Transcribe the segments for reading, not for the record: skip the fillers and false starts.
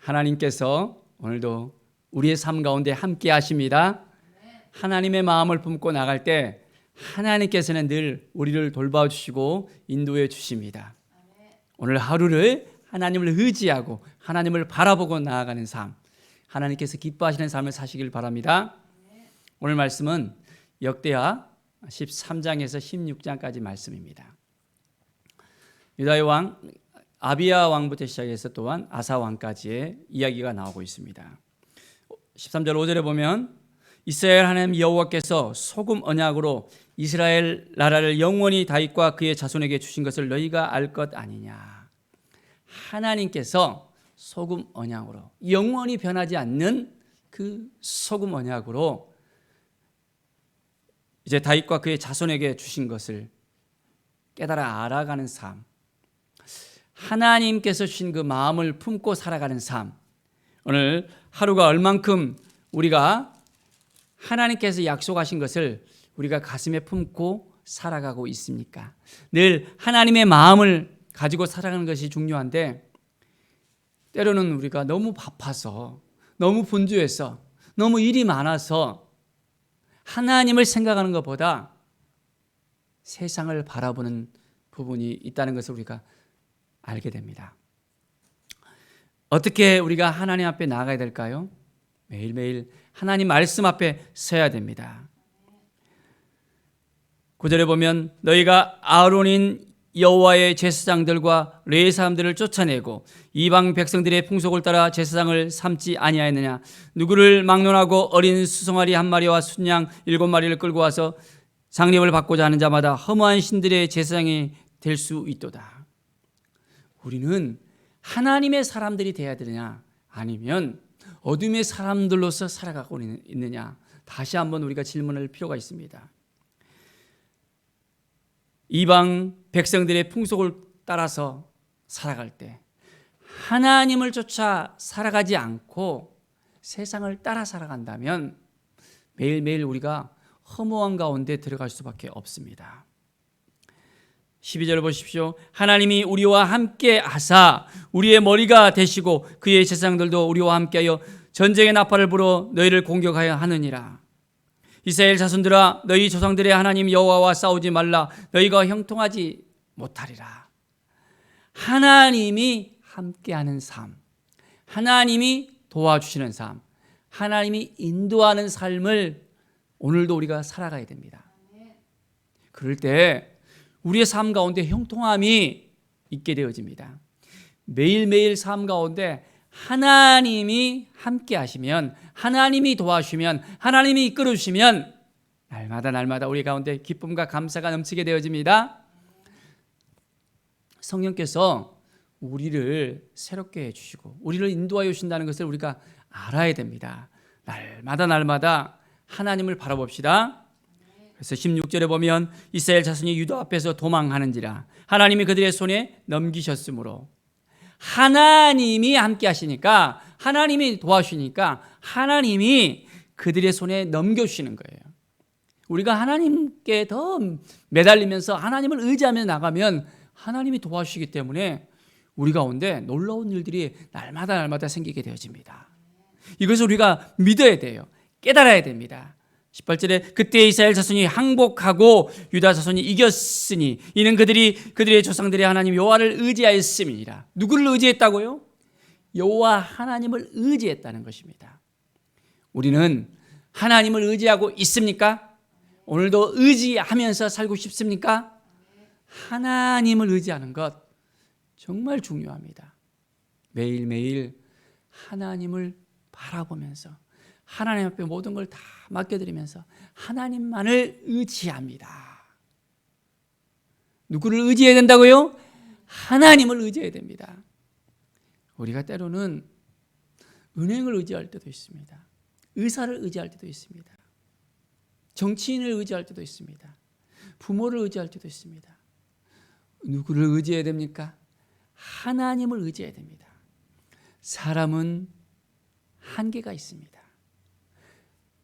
하나님께서 오늘도 우리의 삶 가운데 함께 하십니다. 하나님의 마음을 품고 나갈 때 하나님께서는 늘 우리를 돌봐주시고 인도해 주십니다. 오늘 하루를 하나님을 의지하고 하나님을 바라보고 나아가는 삶, 하나님께서 기뻐하시는 삶을 사시길 바랍니다. 오늘 말씀은 역대하 13장에서 16장까지 말씀입니다. 유다의 왕 아비야 왕부터 시작해서 또한 아사 왕까지의 이야기가 나오고 있습니다. 13절 5절에 보면 이스라엘 하나님 여호와께서 소금 언약으로 이스라엘 나라를 영원히 다윗과 그의 자손에게 주신 것을 너희가 알 것 아니냐. 하나님께서 소금 언약으로 영원히 변하지 않는 그 소금 언약으로 이제 다윗과 그의 자손에게 주신 것을 깨달아 알아가는 삶, 하나님께서 주신 그 마음을 품고 살아가는 삶, 오늘 하루가 얼만큼 우리가 하나님께서 약속하신 것을 우리가 가슴에 품고 살아가고 있습니까? 늘 하나님의 마음을 가지고 살아가는 것이 중요한데 때로는 우리가 너무 바빠서 너무 분주해서 너무 일이 많아서 하나님을 생각하는 것보다 세상을 바라보는 부분이 있다는 것을 우리가 알게 됩니다. 어떻게 우리가 하나님 앞에 나아가야 될까요? 매일매일 하나님 말씀 앞에 서야 됩니다. 9절에 보면 너희가 아론인 여호와의 제사장들과 레위 사람들을 쫓아내고 이방 백성들의 풍속을 따라 제사장을 삼지 아니하였느냐. 누구를 막론하고 어린 수송아리 한 마리와 순양 7마리를 끌고 와서 장례를 받고자 하는 자마다 허무한 신들의 제사장이 될 수 있도다. 우리는 하나님의 사람들이 되어야 되느냐 아니면 어둠의 사람들로서 살아가고 있느냐, 다시 한번 우리가 질문할 필요가 있습니다. 이방 백성들의 풍속을 따라서 살아갈 때 하나님을 쫓아 살아가지 않고 세상을 따라 살아간다면 매일매일 우리가 허무한 가운데 들어갈 수밖에 없습니다. 12절을 보십시오. 하나님이 우리와 함께 하사 우리의 머리가 되시고 그의 제사장들도 우리와 함께하여 전쟁의 나팔을 불어 너희를 공격하여 하느니라. 이스라엘 자손들아 너희 조상들의 하나님 여호와와 싸우지 말라. 너희가 형통하지 못하리라. 하나님이 함께하는 삶, 하나님이 도와주시는 삶, 하나님이 인도하는 삶을 오늘도 우리가 살아가야 됩니다. 그럴 때 우리의 삶 가운데 형통함이 있게 되어집니다. 매일매일 삶 가운데 하나님이 함께 하시면, 하나님이 도와주시면, 하나님이 이끌어 주시면 날마다 우리 가운데 기쁨과 감사가 넘치게 되어집니다. 성령께서 우리를 새롭게 해주시고 우리를 인도하여 주신다는 것을 우리가 알아야 됩니다. 날마다 하나님을 바라봅시다. 그래서 16절에 보면 이스라엘 자손이 유다 앞에서 도망하는지라 하나님이 그들의 손에 넘기셨으므로, 하나님이 함께 하시니까, 하나님이 도와주시니까 하나님이 그들의 손에 넘겨주시는 거예요. 우리가 하나님께 더 매달리면서 하나님을 의지하며 나가면 하나님이 도와주시기 때문에 우리 가운데 놀라운 일들이 날마다 생기게 되어집니다. 이것을 우리가 믿어야 돼요. 깨달아야 됩니다. 18절에 그때 이스라엘 자손이 항복하고 유다 자손이 이겼으니 이는 그들의 조상들의 하나님 여호와를 의지하였음이니라. 누구를 의지했다고요? 여호와 하나님을 의지했다는 것입니다. 우리는 하나님을 의지하고 있습니까? 오늘도 의지하면서 살고 싶습니까? 하나님을 의지하는 것 정말 중요합니다. 매일매일 하나님을 바라보면서 하나님 앞에 모든 걸 다 맡겨드리면서 하나님만을 의지합니다. 누구를 의지해야 된다고요? 하나님을 의지해야 됩니다. 우리가 때로는 은행을 의지할 때도 있습니다. 의사를 의지할 때도 있습니다. 정치인을 의지할 때도 있습니다. 부모를 의지할 때도 있습니다. 누구를 의지해야 됩니까? 하나님을 의지해야 됩니다. 사람은 한계가 있습니다.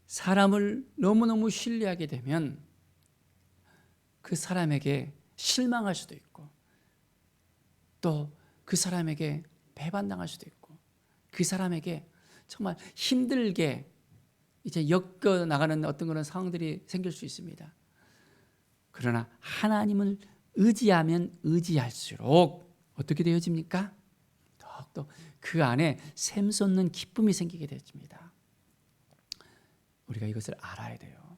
사람을 너무너무 신뢰하게 되면 그 사람에게 실망할 수도 있고 또 그 사람에게 배반당할 수도 있고 그 사람에게 정말 힘들게 이제 엮여 나가는 어떤 그런 상황들이 생길 수 있습니다. 그러나 하나님을 의지하면 의지할수록 어떻게 되어집니까? 더욱더 그 안에 샘솟는 기쁨이 생기게 되어집니다. 우리가 이것을 알아야 돼요.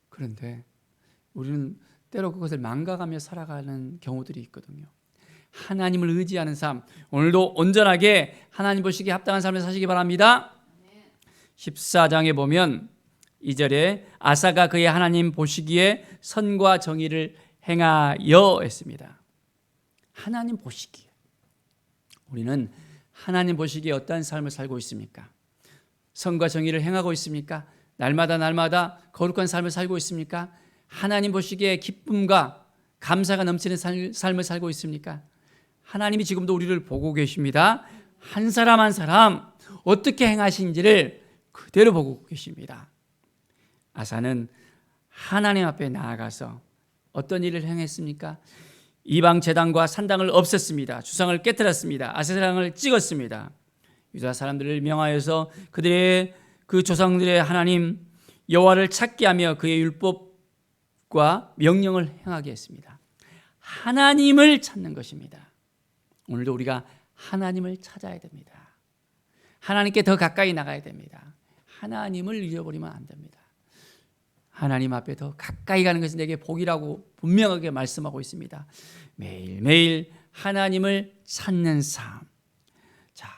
그런데 우리는 때로 그것을 망각하며 살아가는 경우들이 있거든요. 하나님을 의지하는 삶, 오늘도 온전하게 하나님 보시기에 합당한 삶을 사시기 바랍니다. 14장에 보면 2절에 아사가 그의 하나님 보시기에 선과 정의를 행하여 했습니다. 하나님 보시기에, 우리는 하나님 보시기에 어떠한 삶을 살고 있습니까? 선과 정의를 행하고 있습니까? 날마다 거룩한 삶을 살고 있습니까? 하나님 보시기에 기쁨과 감사가 넘치는 삶을 살고 있습니까? 하나님이 지금도 우리를 보고 계십니다. 한 사람 한 사람 어떻게 행하신지를 그대로 보고 계십니다. 아사는 하나님 앞에 나아가서 어떤 일을 행했습니까? 이방 제단과 산당을 없앴습니다. 주상을 깨뜨렸습니다. 아세라를 찍었습니다. 유다 사람들을 명하여서 그들의 그 조상들의 하나님 여호와를 찾게 하며 그의 율법과 명령을 행하게 했습니다. 하나님을 찾는 것입니다. 오늘도 우리가 하나님을 찾아야 됩니다. 하나님께 더 가까이 나가야 됩니다. 하나님을 잃어버리면 안 됩니다. 하나님 앞에 더 가까이 가는 것은 내게 복이라고 분명하게 말씀하고 있습니다. 매일매일 하나님을 찾는 삶. 자,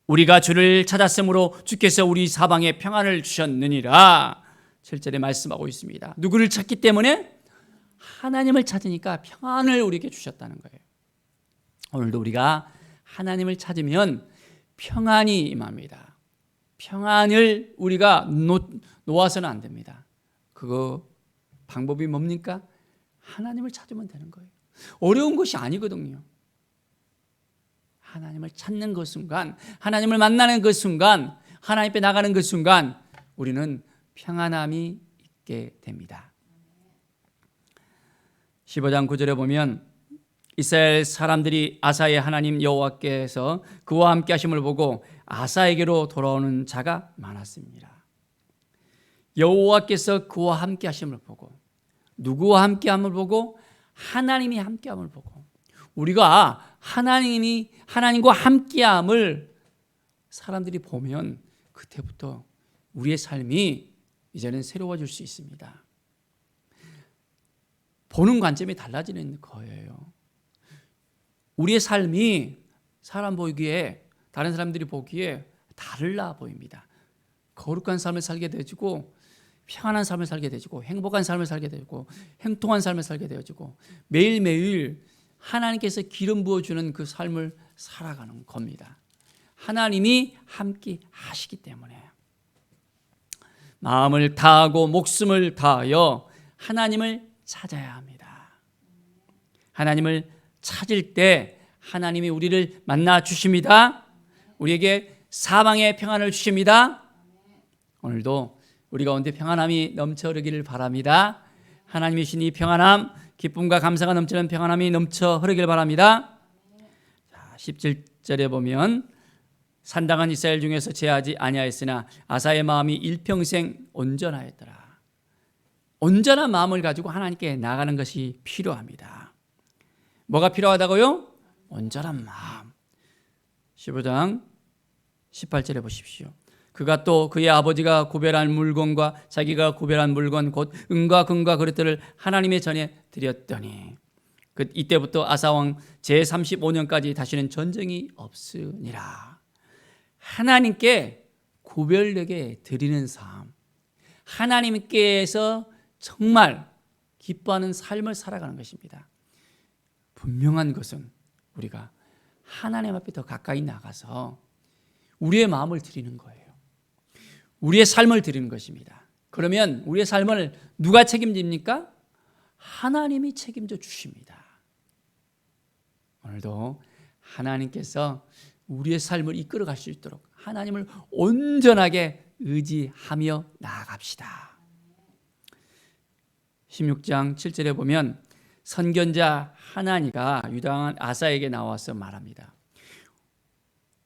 우리가 주를 찾았으므로 주께서 우리 사방에 평안을 주셨느니라 7절에 말씀하고 있습니다. 누구를 찾기 때문에? 하나님을 찾으니까 평안을 우리에게 주셨다는 거예요. 오늘도 우리가 하나님을 찾으면 평안이 임합니다. 평안을 우리가 놓아서는 안 됩니다. 그거 방법이 뭡니까? 하나님을 찾으면 되는 거예요. 어려운 것이 아니거든요. 하나님을 찾는 그 순간, 하나님을 만나는 그 순간, 하나님 앞에 나가는 그 순간 우리는 평안함이 있게 됩니다. 15장 9절에 보면 이스라엘 사람들이 아사의 하나님 여호와께서 그와 함께 하심을 보고 아사에게로 돌아오는 자가 많았습니다. 여호와께서 그와 함께 하심을 보고, 누구와 함께 함을 보고? 하나님이 함께 함을 보고, 우리가 하나님과 함께 함을 사람들이 보면 그때부터 우리의 삶이 이제는 새로워질 수 있습니다. 보는 관점이 달라지는 거예요. 우리의 삶이 사람 보기에, 다른 사람들이 보기에 달라 보입니다. 거룩한 삶을 살게 되어지고, 평안한 삶을 살게 되어지고, 행복한 삶을 살게 되고, 행통한 삶을 살게 되어지고, 매일매일 하나님께서 기름 부어주는 그 삶을 살아가는 겁니다. 하나님이 함께 하시기 때문에 마음을 다하고 목숨을 다하여 하나님을 찾아야 합니다. 하나님을 찾을 때 하나님이 우리를 만나 주십니다. 우리에게 사방에 평안을 주십니다. 오늘도 우리 가운데 평안함이 넘쳐 흐르기를 바랍니다. 하나님이 주신 이 평안함, 기쁨과 감사가 넘치는 평안함이 넘쳐 흐르기를 바랍니다. 17절에 보면 산당한 이스라엘 중에서 제하지 아니하였으나 아사의 마음이 일평생 온전하였더라. 온전한 마음을 가지고 하나님께 나가는 것이 필요합니다. 뭐가 필요하다고요? 온전한 마음. 15장 18절에 보십시오. 그가 또 그의 아버지가 구별한 물건과 자기가 구별한 물건 곧 은과 금과 그릇들을 하나님의 전에 드렸더니 이때부터 아사왕 제35년까지 다시는 전쟁이 없으니라. 하나님께 구별되게 드리는 삶, 하나님께서 정말 기뻐하는 삶을 살아가는 것입니다. 분명한 것은 우리가 하나님 앞에 더 가까이 나가서 우리의 마음을 드리는 거예요. 우리의 삶을 드리는 것입니다. 그러면 우리의 삶을 누가 책임집니까? 하나님이 책임져 주십니다. 오늘도 하나님께서 우리의 삶을 이끌어 갈 수 있도록 하나님을 온전하게 의지하며 나아갑시다. 16장 7절에 보면 선견자 하나니가 유다 왕 아사에게 나와서 말합니다.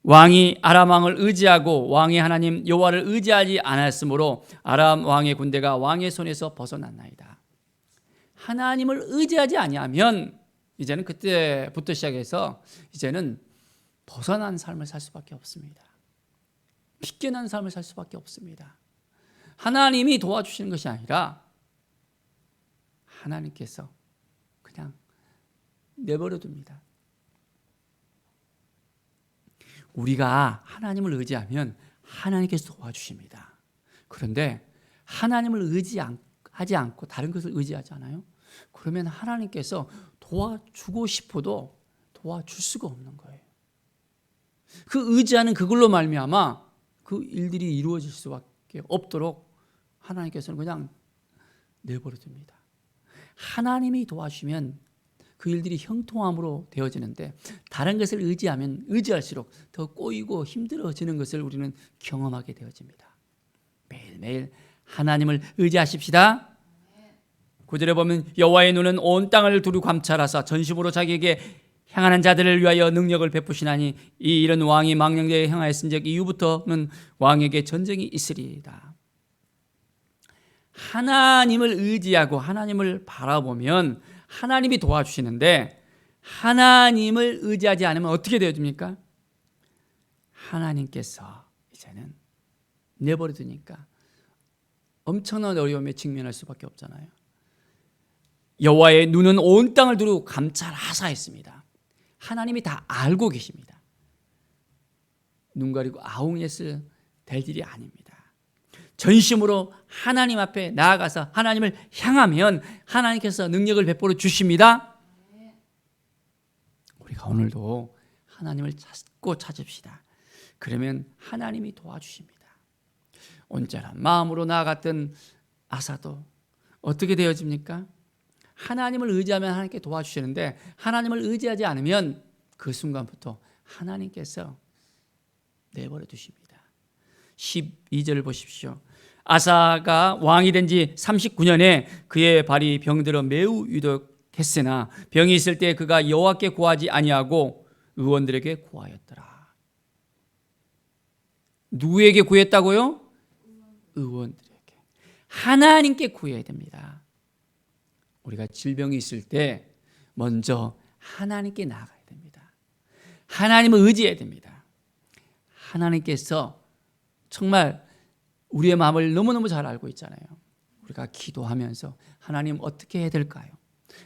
왕이 아람 왕을 의지하고 왕의 하나님 여호와를 의지하지 않았으므로 아람 왕의 군대가 왕의 손에서 벗어났나이다. 하나님을 의지하지 아니하면 이제는 그때부터 시작해서 이제는 벗어난 삶을 살 수밖에 없습니다. 빗겨난 삶을 살 수밖에 없습니다. 하나님이 도와주시는 것이 아니라 하나님께서 그냥 내버려 둡니다. 우리가 하나님을 의지하면 하나님께서 도와주십니다. 그런데 하나님을 의지하지 않고 다른 것을 의지하잖아요. 그러면 하나님께서 도와주고 싶어도 도와줄 수가 없는 거예요. 그 의지하는 그걸로 말미암아 그 일들이 이루어질 수밖에 없도록 하나님께서는 그냥 내버려 둡니다. 하나님이 도와주시면 그 일들이 형통함으로 되어지는데 다른 것을 의지하면 의지할수록 더 꼬이고 힘들어지는 것을 우리는 경험하게 되어집니다. 매일매일 하나님을 의지하십시다. 9절에 보면 여호와의 눈은 온 땅을 두루 감찰하사 전심으로 자기에게 향하는 자들을 위하여 능력을 베푸시나니 이 일은 왕이 망령되에 행하였은즉 이후부터는 왕에게 전쟁이 있으리이다. 하나님을 의지하고 하나님을 바라보면 하나님이 도와주시는데 하나님을 의지하지 않으면 어떻게 되어집니까? 하나님께서 이제는 내버려 두니까 엄청난 어려움에 직면할 수밖에 없잖아요. 여호와의 눈은 온 땅을 두루 감찰하사 했습니다. 하나님이 다 알고 계십니다. 눈 가리고 아웅예스 될 일이 아닙니다. 전심으로 하나님 앞에 나아가서 하나님을 향하면 하나님께서 능력을 베풀어 주십니다. 우리가 오늘도 하나님을 찾고 찾읍시다. 그러면 하나님이 도와주십니다. 온전한 마음으로 나아갔던 아사도 어떻게 되어집니까? 하나님을 의지하면 하나님께 도와주시는데 하나님을 의지하지 않으면 그 순간부터 하나님께서 내버려 두십니다. 12절을 보십시오. 아사가 왕이 된 지 39년에 그의 발이 병들어 매우 유독했으나 병이 있을 때 그가 여호와께 구하지 아니하고 의원들에게 구하였더라. 누구에게 구했다고요? 의원들에게. 하나님께 구해야 됩니다. 우리가 질병이 있을 때 먼저 하나님께 나아가야 됩니다. 하나님을 의지해야 됩니다. 하나님께서 정말 우리의 마음을 너무너무 잘 알고 있잖아요. 우리가 기도하면서 하나님 어떻게 해야 될까요?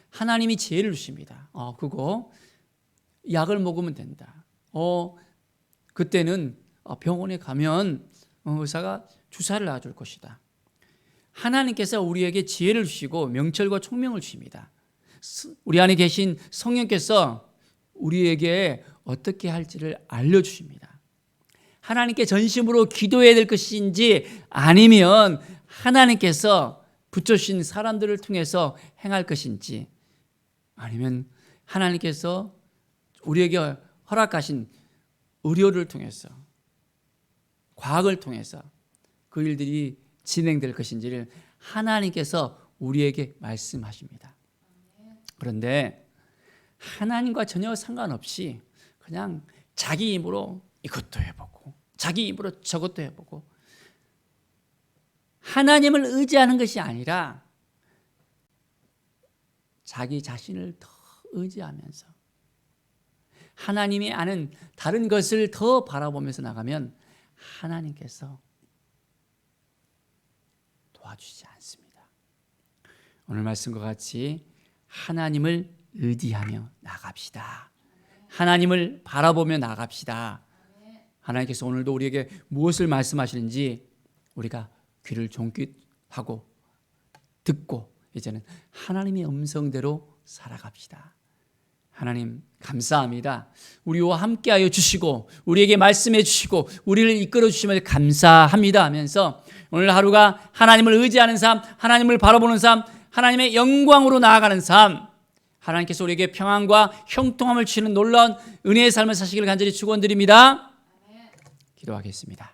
하나님이 지혜를 주십니다. 그거 약을 먹으면 된다. 그때는 병원에 가면 의사가 주사를 놔줄 것이다. 하나님께서 우리에게 지혜를 주시고 명철과 총명을 주십니다. 우리 안에 계신 성령께서 우리에게 어떻게 할지를 알려주십니다. 하나님께 전심으로 기도해야 될 것인지 아니면 하나님께서 붙여주신 사람들을 통해서 행할 것인지 아니면 하나님께서 우리에게 허락하신 의료를 통해서 과학을 통해서 그 일들이 진행될 것인지를 하나님께서 우리에게 말씀하십니다. 그런데 하나님과 전혀 상관없이 그냥 자기 힘으로 이것도 해보고 자기 힘으로 저것도 해보고 하나님을 의지하는 것이 아니라 자기 자신을 더 의지하면서 하나님이 아는 다른 것을 더 바라보면서 나가면 하나님께서 도와주지 않습니다. 오늘 말씀과 같이 하나님을 의지하며 나갑시다. 하나님을 바라보며 나갑시다. 하나님께서 오늘도 우리에게 무엇을 말씀하시는지 우리가 귀를 종깃하고 듣고 이제는 하나님의 음성대로 살아갑시다. 하나님 감사합니다. 우리와 함께하여 주시고 우리에게 말씀해 주시고 우리를 이끌어 주심을 감사합니다 하면서 오늘 하루가 하나님을 의지하는 삶, 하나님을 바라보는 삶, 하나님의 영광으로 나아가는 삶, 하나님께서 우리에게 평안과 형통함을 주시는 놀라운 은혜의 삶을 사시기를 간절히 축원드립니다. 기도하겠습니다.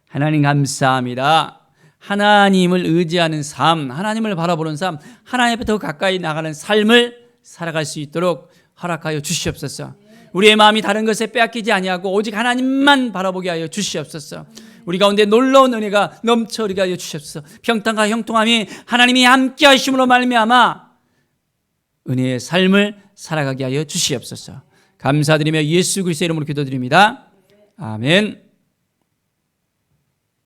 하나님 감사합니다. 하나님을 의지하는 삶, 하나님을 바라보는 삶, 하나님 앞에 더 가까이 나가는 삶을 살아갈 수 있도록 허락하여 주시옵소서. 우리의 마음이 다른 것에 빼앗기지 아니하고 오직 하나님만 바라보게 하여 주시옵소서. 우리 가운데 놀라운 은혜가 넘쳐 우리가 하여 주시옵소서. 평탄과 형통함이 하나님이 함께 하심으로 말미암아 은혜의 삶을 살아가게 하여 주시옵소서. 감사드리며 예수 그리스도의 이름으로 기도드립니다. 아멘.